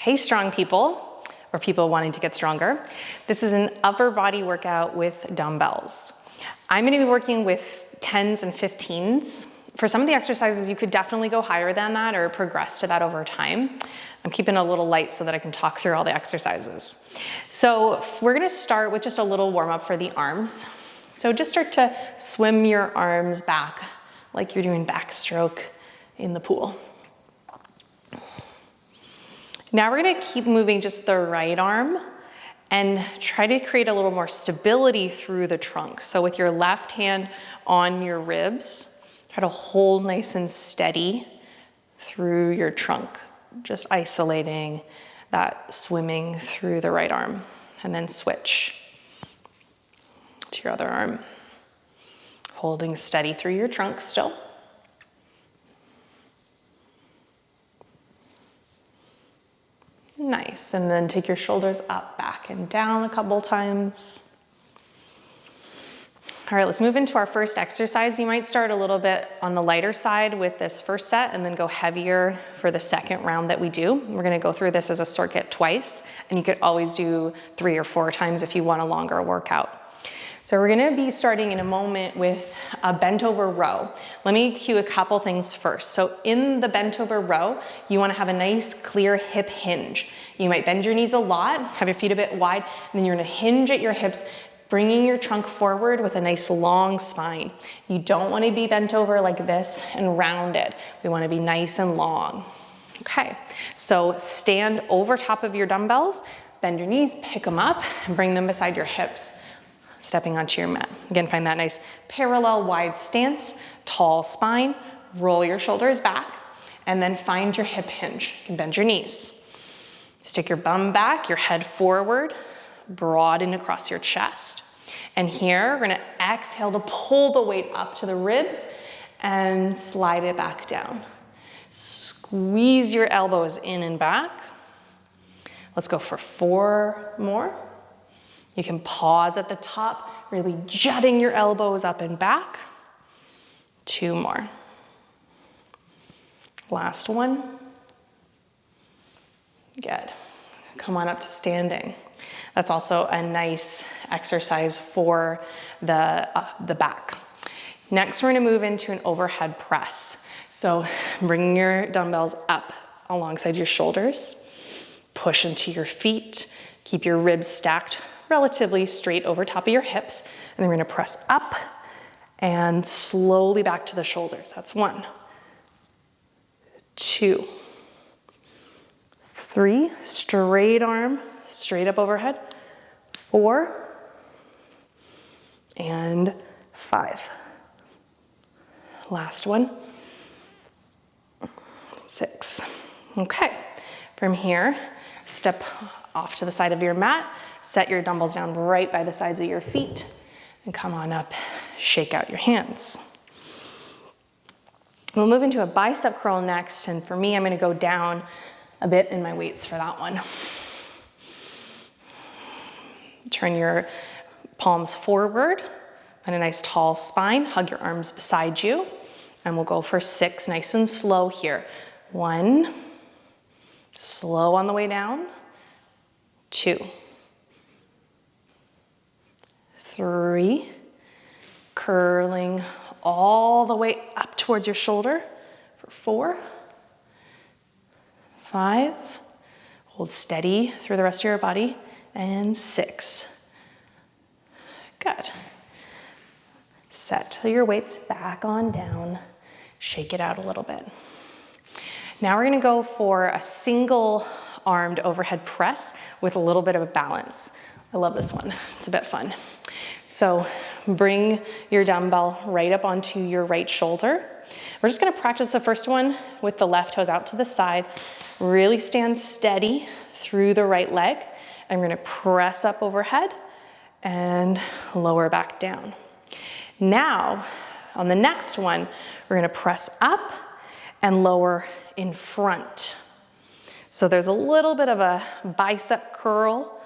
Hey, strong people, or people wanting to get stronger. This is an upper body workout with dumbbells. I'm gonna be working with 10s and 15s. For some of the exercises, you could definitely go higher than that or progress to that over time. I'm keeping it a little light so that I can talk through all the exercises. So we're gonna start with just a little warm up for the arms. So just start to swim your arms back like you're doing backstroke in the pool. Now we're gonna keep moving just the right arm and try to create a little more stability through the trunk. So with your left hand on your ribs, try to hold nice and steady through your trunk, just isolating that swimming through the right arm, and then switch to your other arm, holding steady through your trunk still. Nice, and then take your shoulders up, back, and down a couple times. All right, let's move into our first exercise. You might start a little bit on the lighter side with this first set and then go heavier for the second round that we do. We're gonna go through this as a circuit twice, and you could always do 3 or 4 times if you want a longer workout. So we're gonna be starting in a moment with a bent over row. Let me cue a couple things first. So in the bent over row, you wanna have a nice clear hip hinge. You might bend your knees a lot, have your feet a bit wide, and then you're gonna hinge at your hips, bringing your trunk forward with a nice long spine. You don't wanna be bent over like this and rounded. We wanna be nice and long. Okay, so stand over top of your dumbbells, bend your knees, pick them up, and bring them beside your hips, stepping onto your mat. Again, find that nice parallel wide stance, tall spine, roll your shoulders back, and then find your hip hinge. You can bend your knees. Stick your bum back, your head forward, broaden across your chest. And here, we're gonna exhale to pull the weight up to the ribs and slide it back down. Squeeze your elbows in and back. Let's go for 4 more. You can pause at the top, really jutting your elbows up and back. 2 more. Last one. Good. Come on up to standing. That's also a nice exercise for the back. Next, we're gonna move into an overhead press. So bring your dumbbells up alongside your shoulders, push into your feet, keep your ribs stacked relatively straight over top of your hips, and then we're gonna press up and slowly back to the shoulders. That's 1, 2, 3, straight arm, straight up overhead, 4, and 5. Last one, 6. Okay, from here, step off to the side of your mat, set your dumbbells down right by the sides of your feet, and come on up, shake out your hands. We'll move into a bicep curl next, and for me, I'm gonna go down a bit in my weights for that one. Turn your palms forward, and a nice tall spine, hug your arms beside you, and we'll go for 6, nice and slow here. 1, slow on the way down, 2, 3, curling all the way up towards your shoulder for 4, 5, hold steady through the rest of your body, and 6. Good. Settle your weights back on down, shake it out a little bit. Now we're gonna go for a single armed overhead press with a little bit of a balance. I love this one, it's a bit fun. So bring your dumbbell right up onto your right shoulder. We're just gonna practice the first one with the left toes out to the side. Really stand steady through the right leg. And we're gonna press up overhead and lower back down. Now, on the next one, we're gonna press up and lower in front. So there's a little bit of a bicep curl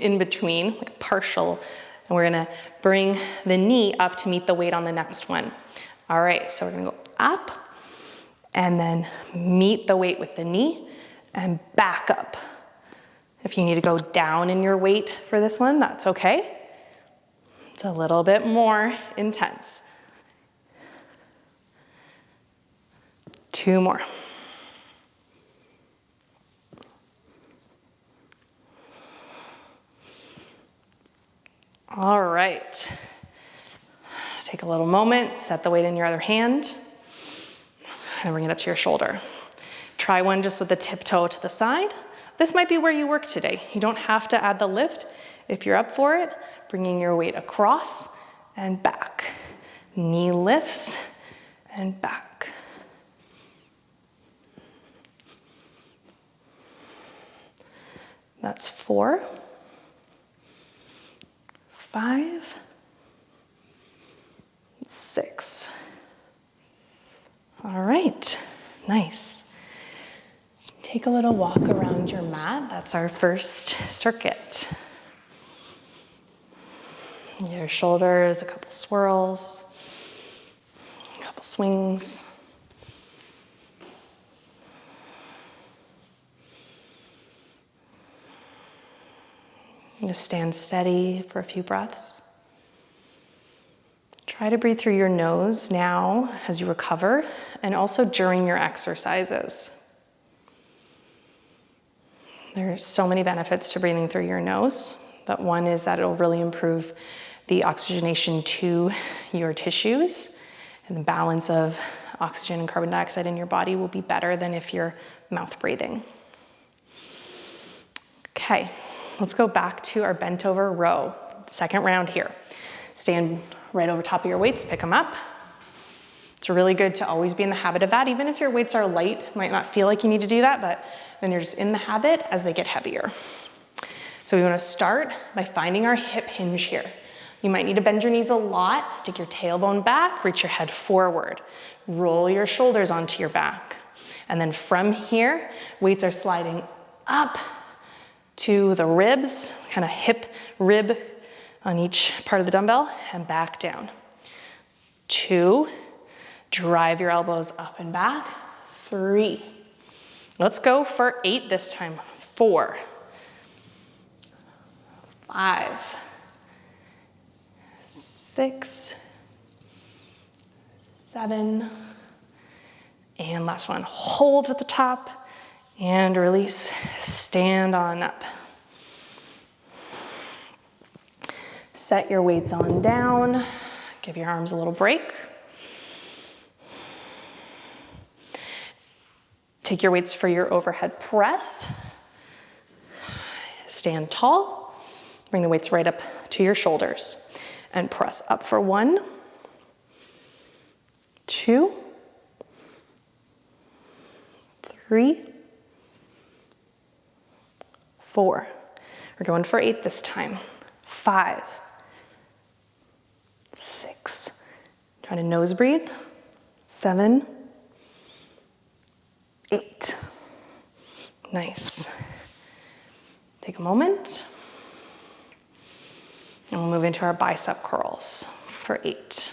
in between, like partial, and we're gonna bring the knee up to meet the weight on the next one. All right, so we're gonna go up and then meet the weight with the knee and back up. If you need to go down in your weight for this one, that's okay. It's a little bit more intense. 2 more. All right. Take a little moment, set the weight in your other hand, and bring it up to your shoulder. Try one just with the tip toe to the side. This might be where you work today. You don't have to add the lift. If you're up for it, bringing your weight across and back. Knee lifts and back. That's 4, 5, 6. All right, nice. Take a little walk around your mat. That's our first circuit. Your shoulders, a couple swirls, a couple swings. Just stand steady for a few breaths. Try to breathe through your nose now as you recover, and also during your exercises. There's so many benefits to breathing through your nose, but one is that it'll really improve the oxygenation to your tissues, and the balance of oxygen and carbon dioxide in your body will be better than if you're mouth breathing. Okay, let's go back to our bent over row. Second round here. Stand right over top of your weights, pick them up. It's really good to always be in the habit of that. Even if your weights are light, it might not feel like you need to do that, but then you're just in the habit as they get heavier. So we want to start by finding our hip hinge here. You might need to bend your knees a lot, stick your tailbone back, reach your head forward, roll your shoulders onto your back. And then from here, weights are sliding up to the ribs, kind of hip rib on each part of the dumbbell, and back down. 2, drive your elbows up and back. 3. Let's go for 8 this time. 4, 5, 6, 7, and last one. Hold at the top and release. Stand on up. Set your weights on down. Give your arms a little break. Take your weights for your overhead press. Stand tall. Bring the weights right up to your shoulders. And press up for 1, 2, 3, 4. We're going for 8 this time. 5, 6. Try to nose breathe. 7, 8. Nice. Take a moment. And we'll move into our bicep curls for 8.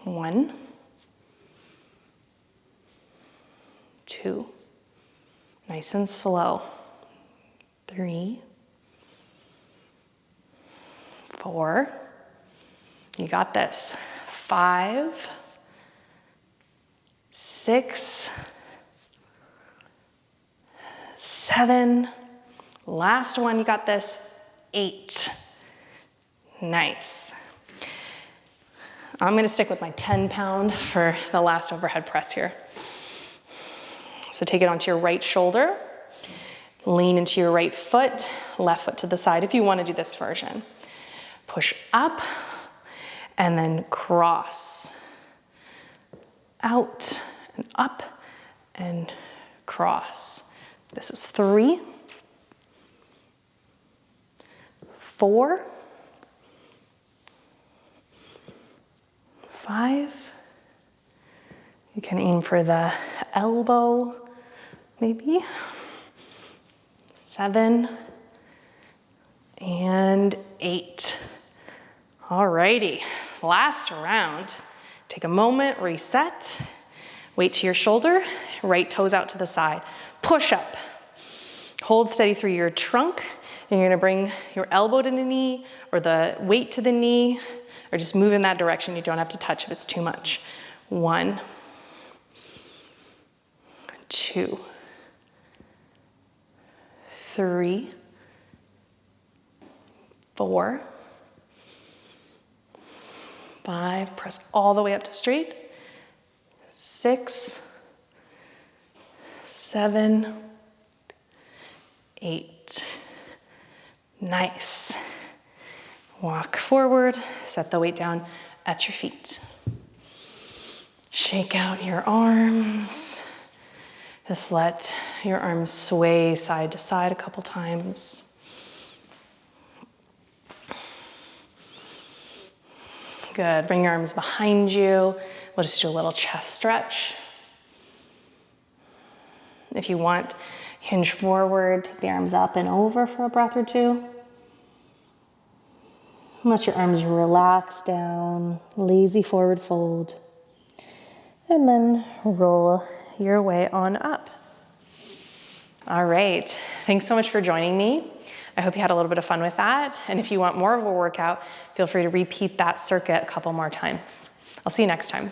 1, 2. Nice and slow. 3, 4. You got this. 5, 6, 7. Last one, you got this. 8. Nice. I'm gonna stick with my 10-pound for the last overhead press here. So take it onto your right shoulder, lean into your right foot, left foot to the side if you wanna do this version. Push up and then cross. Out and up and cross. This is 3, 4, 5. You can aim for the elbow, maybe. 7 and 8. Alrighty, last round. Take a moment, reset. Weight to your shoulder, right toes out to the side. Push up. Hold steady through your trunk, and you're gonna bring your elbow to the knee or the weight to the knee, or just move in that direction. You don't have to touch if it's too much. 1, 2, 3, 4, 5, press all the way up to straight. 6, 7, 8. Nice. Walk forward, set the weight down at your feet. Shake out your arms. Just let your arms sway side to side a couple times. Good, bring your arms behind you. We'll just do a little chest stretch. If you want, hinge forward, take the arms up and over for a breath or two. Let your arms relax down, lazy forward fold. And then roll your way on up. All right, thanks so much for joining me. I hope you had a little bit of fun with that. And if you want more of a workout, feel free to repeat that circuit a couple more times. I'll see you next time.